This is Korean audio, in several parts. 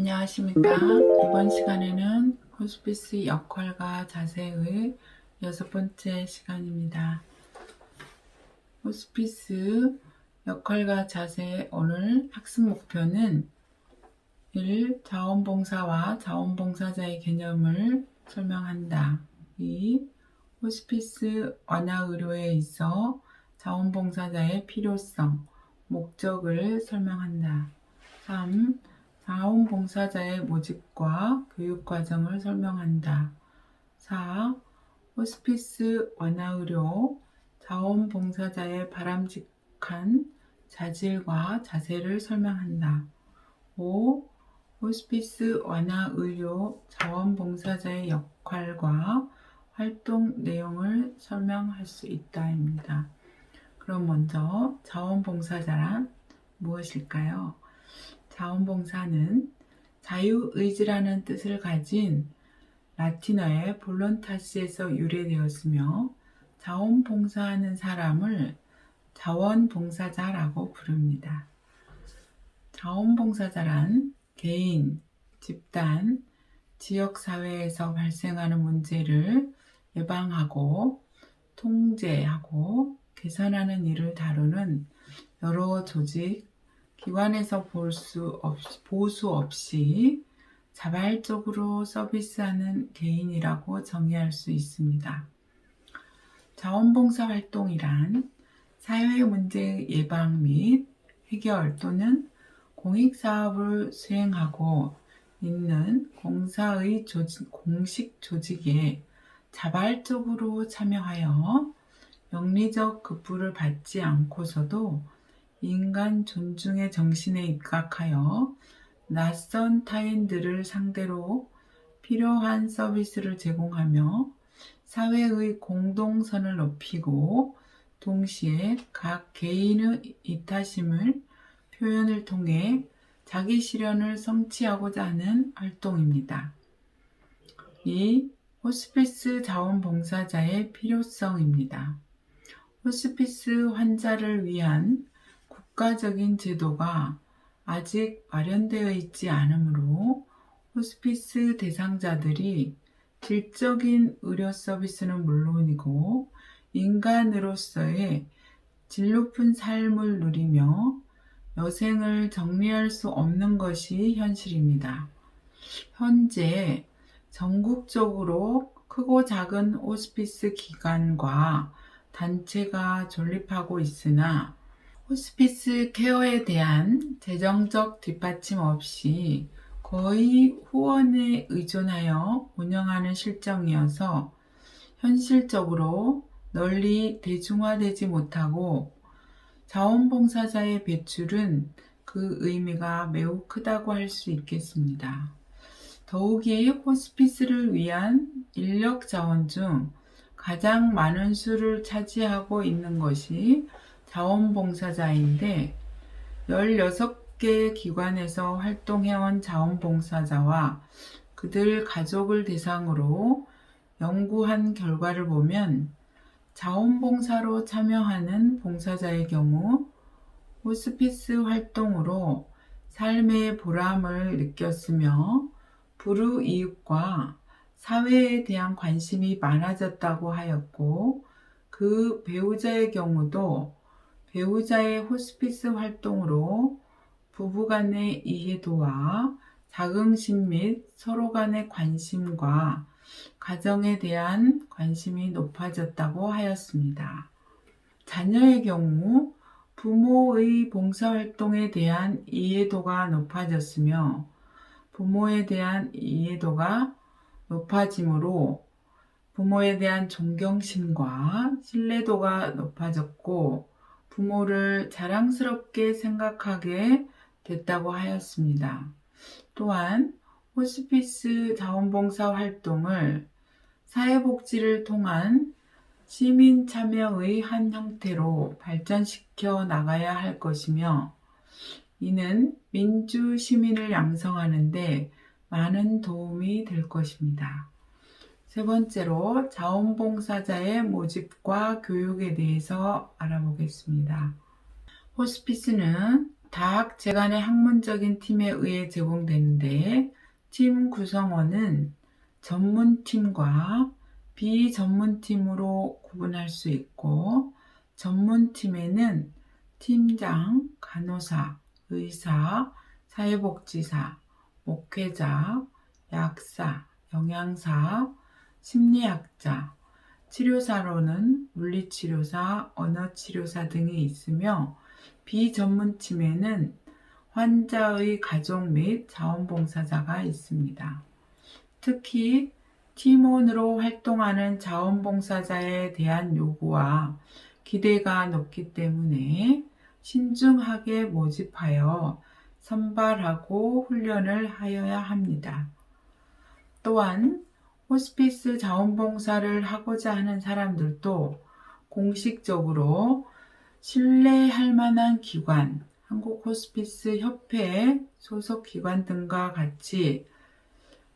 안녕하십니까. 이번 시간에는 호스피스 역할과 자세의 6번째 시간입니다. 호스피스 역할과 자세 오늘 학습 목표는 1. 자원봉사와 자원봉사자의 개념을 설명한다. 2. 호스피스 완화의료에 있어 자원봉사자의 필요성, 목적을 설명한다. 3. 자원봉사자의 모집과 교육 과정을 설명한다. 4. 호스피스 완화의료 자원봉사자의 바람직한 자질과 자세를 설명한다. 5. 호스피스 완화의료 자원봉사자의 역할과 활동 내용을 설명할 수 있다입니다. 그럼 먼저 자원봉사자란 무엇일까요? 자원봉사는 자유의지라는 뜻을 가진 라틴어의 볼론타스에서 유래되었으며 자원봉사하는 사람을 자원봉사자라고 부릅니다. 자원봉사자란 개인, 집단, 지역사회에서 발생하는 문제를 예방하고 통제하고 개선하는 일을 다루는 여러 조직, 기관에서 보수 없이 자발적으로 서비스하는 개인이라고 정의할 수 있습니다. 자원봉사 활동이란 사회 문제 예방 및 해결 또는 공익사업을 수행하고 있는 공사의 공식 조직에 자발적으로 참여하여 영리적 급부를 받지 않고서도 인간 존중의 정신에 입각하여 낯선 타인들을 상대로 필요한 서비스를 제공하며 사회의 공동선을 높이고 동시에 각 개인의 이타심을 표현을 통해 자기 실현을 성취하고자 하는 활동입니다. 2. 호스피스 자원봉사자의 필요성입니다. 호스피스 환자를 위한 국가적인 제도가 아직 마련되어 있지 않으므로 호스피스 대상자들이 질적인 의료 서비스는 물론이고 인간으로서의 질 높은 삶을 누리며 여생을 정리할 수 없는 것이 현실입니다. 현재 전국적으로 크고 작은 호스피스 기관과 단체가 존립하고 있으나 호스피스 케어에 대한 재정적 뒷받침 없이 거의 후원에 의존하여 운영하는 실정이어서 현실적으로 널리 대중화되지 못하고 자원봉사자의 배출은 그 의미가 매우 크다고 할 수 있겠습니다. 더욱이 호스피스를 위한 인력 자원 중 가장 많은 수를 차지하고 있는 것이 자원봉사자인데 16개 기관에서 활동해온 자원봉사자와 그들 가족을 대상으로 연구한 결과를 보면 자원봉사로 참여하는 봉사자의 경우 호스피스 활동으로 삶의 보람을 느꼈으며 불우이웃과 사회에 대한 관심이 많아졌다고 하였고 그 배우자의 경우도 배우자의 호스피스 활동으로 부부간의 이해도와 자긍심 및 서로 간의 관심과 가정에 대한 관심이 높아졌다고 하였습니다. 자녀의 경우 부모의 봉사활동에 대한 이해도가 높아졌으며 부모에 대한 이해도가 높아지므로 부모에 대한 존경심과 신뢰도가 높아졌고 부모를 자랑스럽게 생각하게 됐다고 하였습니다. 또한 호스피스 자원봉사 활동을 사회복지를 통한 시민 참여의 한 형태로 발전시켜 나가야 할 것이며 이는 민주 시민을 양성하는 데 많은 도움이 될 것입니다. 세 번째로 자원봉사자의 모집과 교육에 대해서 알아보겠습니다. 호스피스는 다학제간의 학문적인 팀에 의해 제공되는데 팀 구성원은 전문팀과 비전문팀으로 구분할 수 있고 전문팀에는 팀장, 간호사, 의사, 사회복지사, 목회자, 약사, 영양사, 심리학자, 치료사로는 물리치료사, 언어치료사 등이 있으며 비전문팀에는 환자의 가족 및 자원봉사자가 있습니다. 특히 팀원으로 활동하는 자원봉사자에 대한 요구와 기대가 높기 때문에 신중하게 모집하여 선발하고 훈련을 하여야 합니다. 또한 호스피스 자원봉사를 하고자 하는 사람들도 공식적으로 신뢰할 만한 기관, 한국호스피스 협회 소속 기관 등과 같이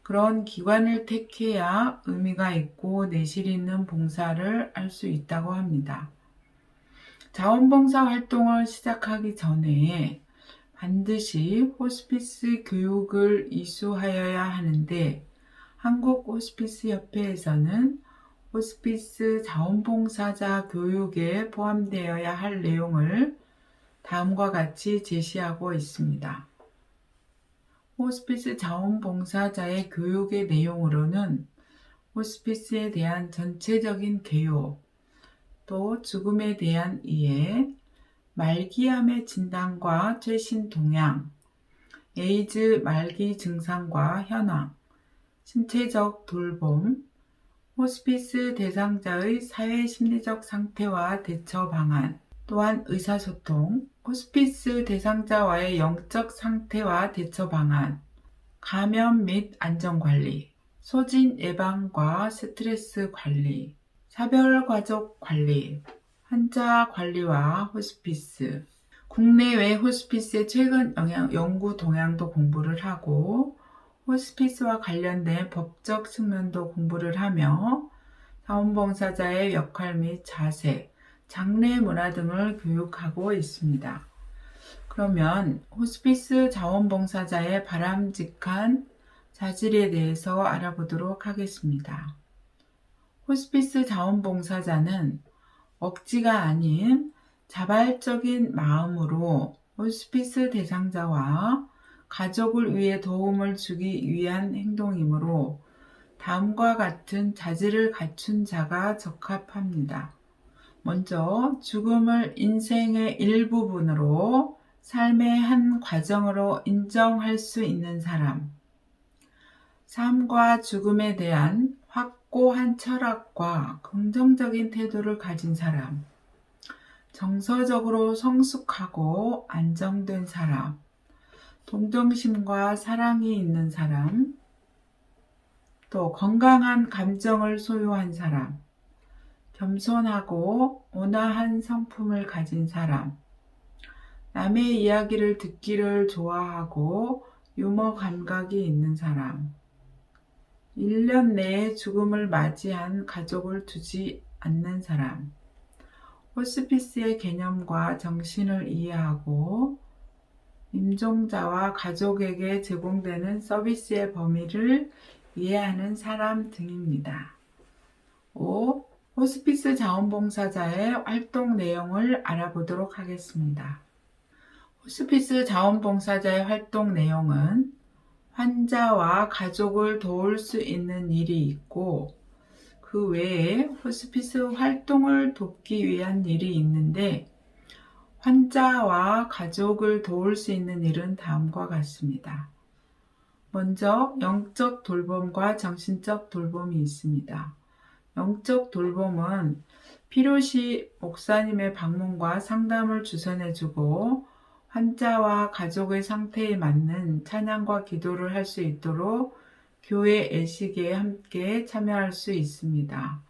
그런 기관을 택해야 의미가 있고 내실 있는 봉사를 할 수 있다고 합니다. 자원봉사 활동을 시작하기 전에 반드시 호스피스 교육을 이수하여야 하는데 한국호스피스협회에서는 호스피스 자원봉사자 교육에 포함되어야 할 내용을 다음과 같이 제시하고 있습니다. 호스피스 자원봉사자의 교육의 내용으로는 호스피스에 대한 전체적인 개요, 또 죽음에 대한 이해, 말기암의 진단과 최신 동향, 에이즈 말기 증상과 현황, 신체적 돌봄, 호스피스 대상자의 사회심리적 상태와 대처 방안, 또한 의사소통, 호스피스 대상자와의 영적 상태와 대처 방안, 감염 및 안전관리, 소진 예방과 스트레스 관리, 사별가족 관리, 환자 관리와 호스피스, 국내외 호스피스의 최근 연구 동향도 공부를 하고 호스피스와 관련된 법적 측면도 공부를 하며 자원봉사자의 역할 및 자세, 장례 문화 등을 교육하고 있습니다. 그러면 호스피스 자원봉사자의 바람직한 자질에 대해서 알아보도록 하겠습니다. 호스피스 자원봉사자는 억지가 아닌 자발적인 마음으로 호스피스 대상자와 가족을 위해 도움을 주기 위한 행동이므로 다음과 같은 자질을 갖춘 자가 적합합니다. 먼저 죽음을 인생의 일부분으로 삶의 한 과정으로 인정할 수 있는 사람, 삶과 죽음에 대한 확고한 철학과 긍정적인 태도를 가진 사람, 정서적으로 성숙하고 안정된 사람, 동정심과 사랑이 있는 사람, 또 건강한 감정을 소유한 사람, 겸손하고 온화한 성품을 가진 사람, 남의 이야기를 듣기를 좋아하고 유머 감각이 있는 사람, 1년 내에 죽음을 맞이한 가족을 두지 않는 사람, 호스피스의 개념과 정신을 이해하고 임종자와 가족에게 제공되는 서비스의 범위를 이해하는 사람 등입니다. 5. 호스피스 자원봉사자의 활동 내용을 알아보도록 하겠습니다. 호스피스 자원봉사자의 활동 내용은 환자와 가족을 도울 수 있는 일이 있고 그 외에 호스피스 활동을 돕기 위한 일이 있는데 환자와 가족을 도울 수 있는 일은 다음과 같습니다. 먼저 영적 돌봄과 정신적 돌봄이 있습니다. 영적 돌봄은 필요시 목사님의 방문과 상담을 주선해주고 환자와 가족의 상태에 맞는 찬양과 기도를 할 수 있도록 교회 예식에 함께 참여할 수 있습니다.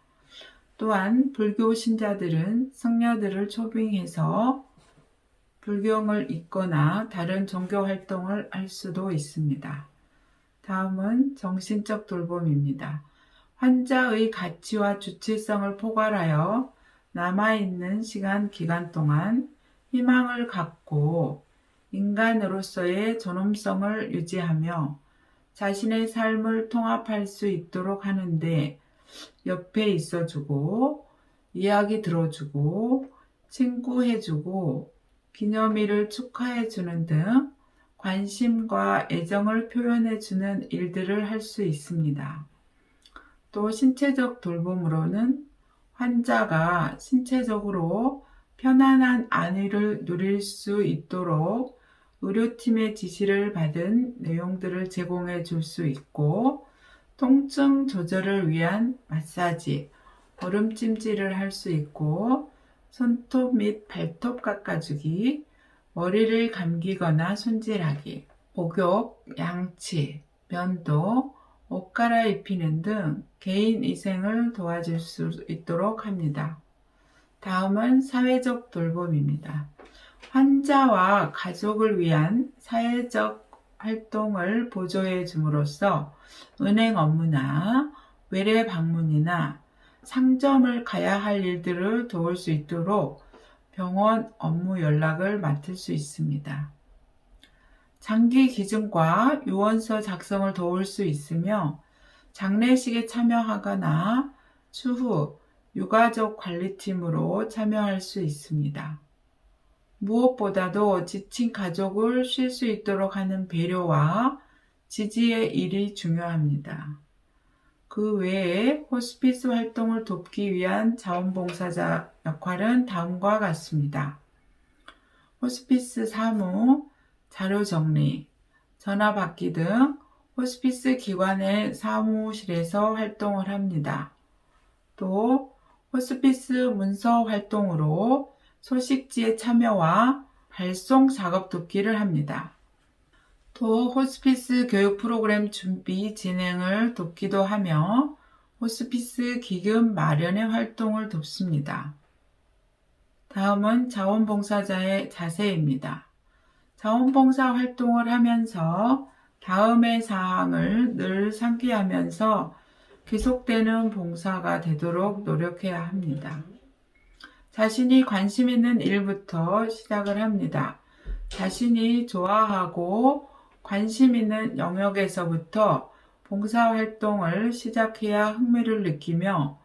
또한 불교 신자들은 성녀들을 초빙해서 불경을 읽거나 다른 종교 활동을 할 수도 있습니다. 다음은 정신적 돌봄입니다. 환자의 가치와 주체성을 포괄하여 남아있는 기간 동안 희망을 갖고 인간으로서의 존엄성을 유지하며 자신의 삶을 통합할 수 있도록 하는데 옆에 있어주고, 이야기 들어주고, 친구해주고, 기념일을 축하해주는 등 관심과 애정을 표현해주는 일들을 할 수 있습니다. 또 신체적 돌봄으로는 환자가 신체적으로 편안한 안위를 누릴 수 있도록 의료팀의 지시를 받은 내용들을 제공해 줄 수 있고, 통증 조절을 위한 마사지, 얼음찜질을 할 수 있고, 손톱 및 발톱 깎아주기, 머리를 감기거나 손질하기, 목욕, 양치, 면도, 옷 갈아입히는 등 개인 위생을 도와줄 수 있도록 합니다. 다음은 사회적 돌봄입니다. 환자와 가족을 위한 사회적 활동을 보조해 줌으로써 은행 업무나 외래 방문이나 상점을 가야 할 일들을 도울 수 있도록 병원 업무 연락을 맡을 수 있습니다. 장기 기증과 유언서 작성을 도울 수 있으며 장례식에 참여하거나 추후 유가족 관리팀으로 참여할 수 있습니다. 무엇보다도 지친 가족을 쉴 수 있도록 하는 배려와 지지의 일이 중요합니다. 그 외에 호스피스 활동을 돕기 위한 자원봉사자 역할은 다음과 같습니다. 호스피스 사무, 자료 정리, 전화 받기 등 호스피스 기관의 사무실에서 활동을 합니다. 또 호스피스 문서 활동으로 소식지의 참여와 발송 작업 돕기를 합니다. 또 호스피스 교육 프로그램 준비 진행을 돕기도 하며 호스피스 기금 마련의 활동을 돕습니다. 다음은 자원봉사자의 자세입니다. 자원봉사 활동을 하면서 다음의 사항을 늘 상기하면서 계속되는 봉사가 되도록 노력해야 합니다. 자신이 관심 있는 일부터 시작을 합니다. 자신이 좋아하고 관심 있는 영역에서부터 봉사활동을 시작해야 흥미를 느끼며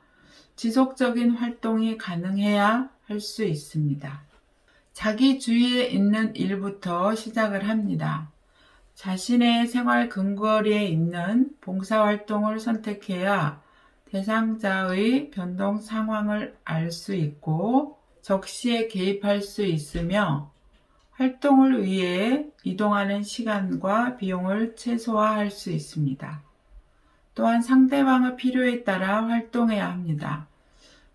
지속적인 활동이 가능해야 할 수 있습니다. 자기 주위에 있는 일부터 시작을 합니다. 자신의 생활 근거리에 있는 봉사활동을 선택해야 대상자의 변동 상황을 알 수 있고 적시에 개입할 수 있으며 활동을 위해 이동하는 시간과 비용을 최소화할 수 있습니다. 또한 상대방의 필요에 따라 활동해야 합니다.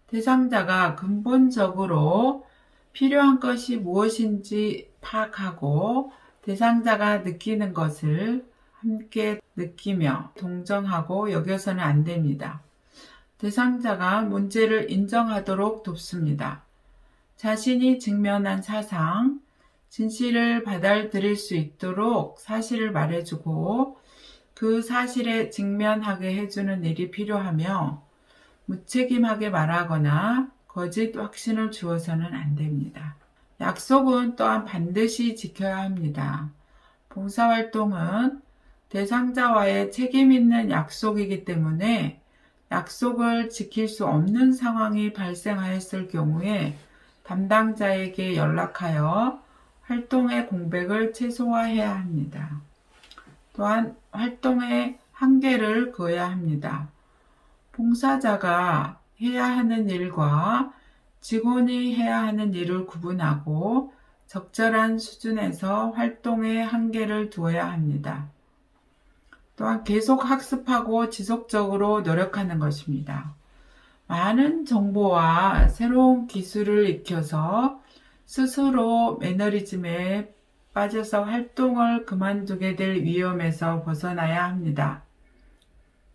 대상자가 근본적으로 필요한 것이 무엇인지 파악하고 대상자가 느끼는 것을 함께 느끼며 동정하고 여겨서는 안 됩니다. 대상자가 문제를 인정하도록 돕습니다. 자신이 직면한 사상, 진실을 받아들일 수 있도록 사실을 말해주고 그 사실에 직면하게 해주는 일이 필요하며 무책임하게 말하거나 거짓 확신을 주어서는 안 됩니다. 약속은 또한 반드시 지켜야 합니다. 봉사활동은 대상자와의 책임 있는 약속이기 때문에 약속을 지킬 수 없는 상황이 발생하였을 경우에 담당자에게 연락하여 활동의 공백을 최소화해야 합니다. 또한 활동의 한계를 그어야 합니다. 봉사자가 해야 하는 일과 직원이 해야 하는 일을 구분하고 적절한 수준에서 활동의 한계를 두어야 합니다. 또한 계속 학습하고 지속적으로 노력하는 것입니다. 많은 정보와 새로운 기술을 익혀서 스스로 매너리즘에 빠져서 활동을 그만두게 될 위험에서 벗어나야 합니다.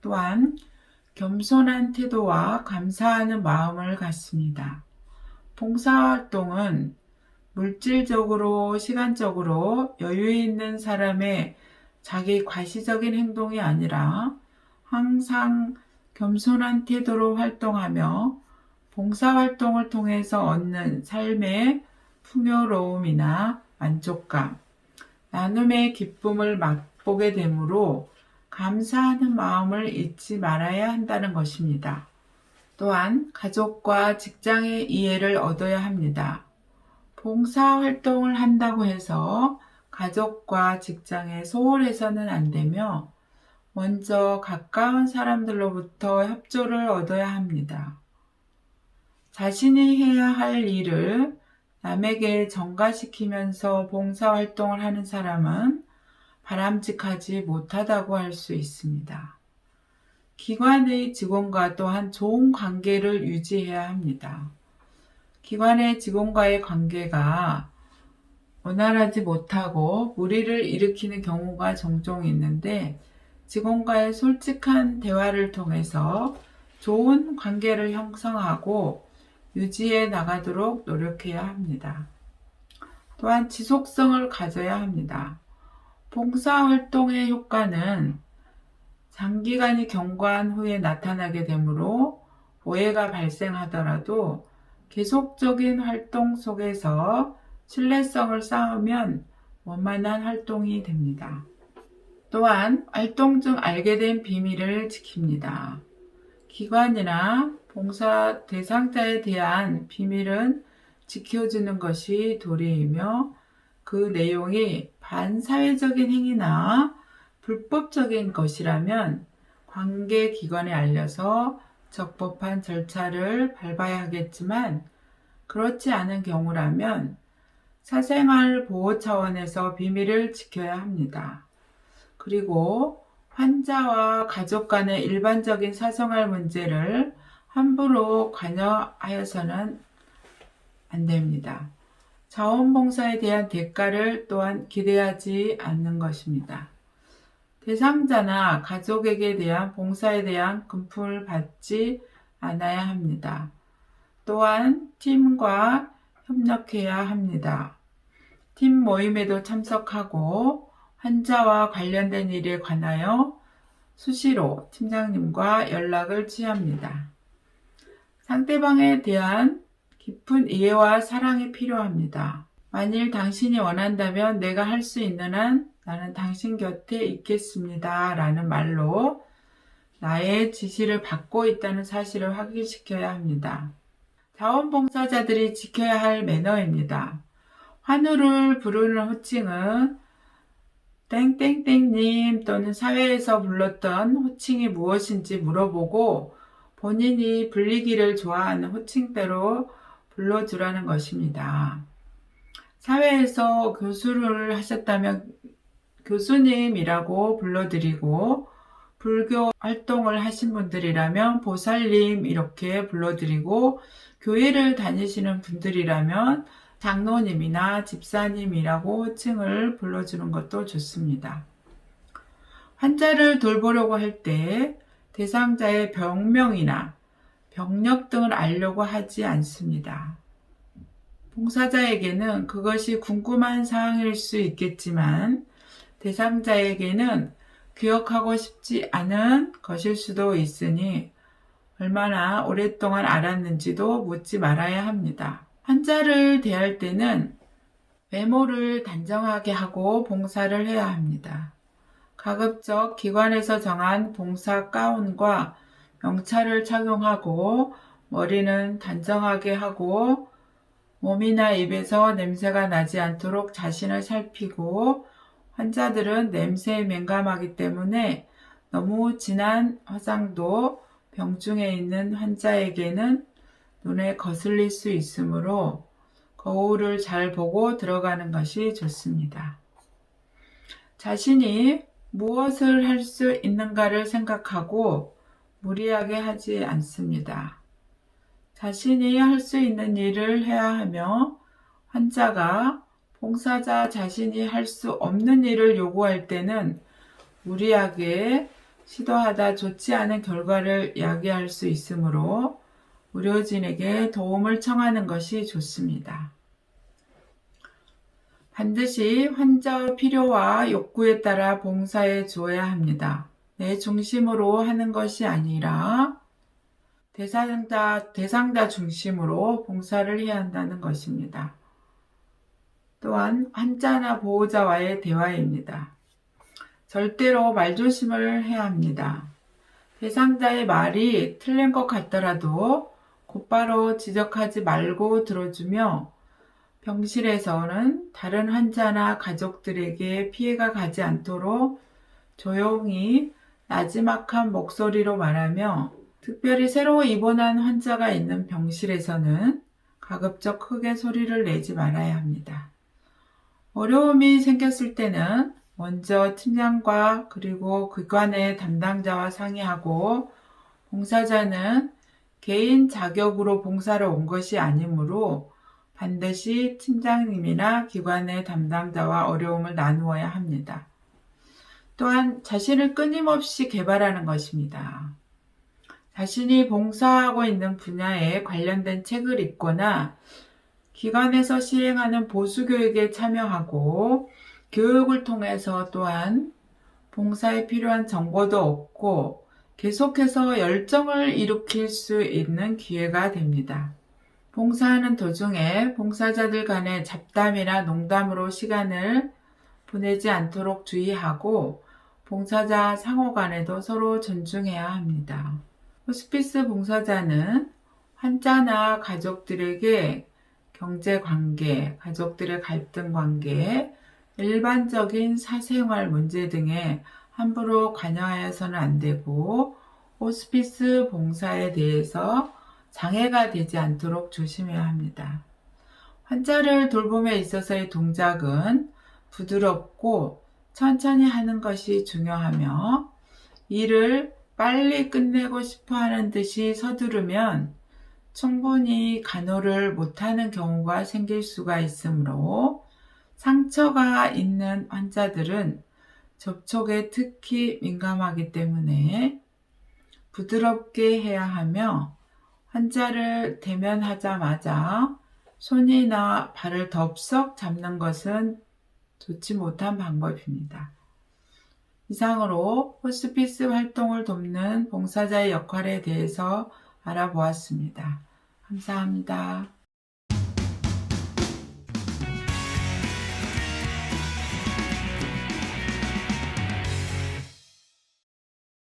또한 겸손한 태도와 감사하는 마음을 갖습니다. 봉사활동은 물질적으로, 시간적으로 여유 있는 사람의 자기 과시적인 행동이 아니라 항상 겸손한 태도로 활동하며 봉사활동을 통해서 얻는 삶의 풍요로움이나 만족감, 나눔의 기쁨을 맛보게 되므로 감사하는 마음을 잊지 말아야 한다는 것입니다. 또한 가족과 직장의 이해를 얻어야 합니다. 봉사활동을 한다고 해서 가족과 직장에 소홀해서는 안 되며 먼저 가까운 사람들로부터 협조를 얻어야 합니다. 자신이 해야 할 일을 남에게 전가시키면서 봉사활동을 하는 사람은 바람직하지 못하다고 할 수 있습니다. 기관의 직원과 또한 좋은 관계를 유지해야 합니다. 기관의 직원과의 관계가 원활하지 못하고 무리를 일으키는 경우가 종종 있는데 직원과의 솔직한 대화를 통해서 좋은 관계를 형성하고 유지해 나가도록 노력해야 합니다. 또한 지속성을 가져야 합니다. 봉사활동의 효과는 장기간이 경과한 후에 나타나게 되므로 오해가 발생하더라도 계속적인 활동 속에서 신뢰성을 쌓으면 원만한 활동이 됩니다. 또한 활동 중 알게 된 비밀을 지킵니다. 기관이나 봉사 대상자에 대한 비밀은 지켜주는 것이 도리이며 그 내용이 반사회적인 행위나 불법적인 것이라면 관계기관에 알려서 적법한 절차를 밟아야 하겠지만 그렇지 않은 경우라면 사생활 보호 차원에서 비밀을 지켜야 합니다. 그리고 환자와 가족 간의 일반적인 사생활 문제를 함부로 관여하여서는 안 됩니다. 자원봉사에 대한 대가를 또한 기대하지 않는 것입니다. 대상자나 가족에게 대한 봉사에 대한 금품을 받지 않아야 합니다. 또한 팀과 협력해야 합니다. 팀 모임에도 참석하고 환자와 관련된 일에 관하여 수시로 팀장님과 연락을 취합니다. 상대방에 대한 깊은 이해와 사랑이 필요합니다. 만일 당신이 원한다면 내가 할 수 있는 한 나는 당신 곁에 있겠습니다. 라는 말로 나의 지시를 받고 있다는 사실을 확인시켜야 합니다. 자원봉사자들이 지켜야 할 매너입니다. 환우를 부르는 호칭은 땡땡땡님 또는 사회에서 불렀던 호칭이 무엇인지 물어보고 본인이 불리기를 좋아하는 호칭대로 불러주라는 것입니다. 사회에서 교수를 하셨다면 교수님이라고 불러드리고 불교 활동을 하신 분들이라면 보살님 이렇게 불러드리고 교회를 다니시는 분들이라면 장로님이나 집사님이라고 호칭을 불러주는 것도 좋습니다. 환자를 돌보려고 할 때 대상자의 병명이나 병력 등을 알려고 하지 않습니다. 봉사자에게는 그것이 궁금한 사항일 수 있겠지만 대상자에게는 기억하고 싶지 않은 것일 수도 있으니 얼마나 오랫동안 알았는지도 묻지 말아야 합니다. 환자를 대할 때는 외모를 단정하게 하고 봉사를 해야 합니다. 가급적 기관에서 정한 봉사 가운과 명찰을 착용하고 머리는 단정하게 하고 몸이나 입에서 냄새가 나지 않도록 자신을 살피고 환자들은 냄새에 민감하기 때문에 너무 진한 화장도 병중에 있는 환자에게는 눈에 거슬릴 수 있으므로 거울을 잘 보고 들어가는 것이 좋습니다. 자신이 무엇을 할 수 있는가를 생각하고 무리하게 하지 않습니다. 자신이 할 수 있는 일을 해야 하며 환자가 봉사자 자신이 할 수 없는 일을 요구할 때는 무리하게 시도하다 좋지 않은 결과를 야기할 수 있으므로 의료진에게 도움을 청하는 것이 좋습니다. 반드시 환자의 필요와 욕구에 따라 봉사해 주어야 합니다. 내 중심으로 하는 것이 아니라 대상자 중심으로 봉사를 해야 한다는 것입니다. 또한 환자나 보호자와의 대화입니다. 절대로 말조심을 해야 합니다. 대상자의 말이 틀린 것 같더라도 곧바로 지적하지 말고 들어주며 병실에서는 다른 환자나 가족들에게 피해가 가지 않도록 조용히 나지막한 목소리로 말하며, 특별히 새로 입원한 환자가 있는 병실에서는 가급적 크게 소리를 내지 말아야 합니다. 어려움이 생겼을 때는 먼저 팀장과 그리고 기관의 담당자와 상의하고, 봉사자는 개인 자격으로 봉사를 온 것이 아니므로 반드시 팀장님이나 기관의 담당자와 어려움을 나누어야 합니다. 또한 자신을 끊임없이 개발하는 것입니다. 자신이 봉사하고 있는 분야에 관련된 책을 읽거나 기관에서 시행하는 보수교육에 참여하고, 교육을 통해서 또한 봉사에 필요한 정보도 얻고 계속해서 열정을 일으킬 수 있는 기회가 됩니다. 봉사하는 도중에 봉사자들 간의 잡담이나 농담으로 시간을 보내지 않도록 주의하고, 봉사자 상호 간에도 서로 존중해야 합니다. 호스피스 봉사자는 환자나 가족들에게 경제관계, 가족들의 갈등 관계, 일반적인 사생활 문제 등에 함부로 관여하여서는 안 되고, 호스피스 봉사에 대해서 장애가 되지 않도록 조심해야 합니다. 환자를 돌봄에 있어서의 동작은 부드럽고 천천히 하는 것이 중요하며, 일을 빨리 끝내고 싶어 하는 듯이 서두르면 충분히 간호를 못하는 경우가 생길 수가 있으므로, 상처가 있는 환자들은 접촉에 특히 민감하기 때문에 부드럽게 해야 하며, 환자를 대면하자마자 손이나 발을 덥석 잡는 것은 좋지 못한 방법입니다. 이상으로 호스피스 활동을 돕는 봉사자의 역할에 대해서 알아보았습니다. 감사합니다.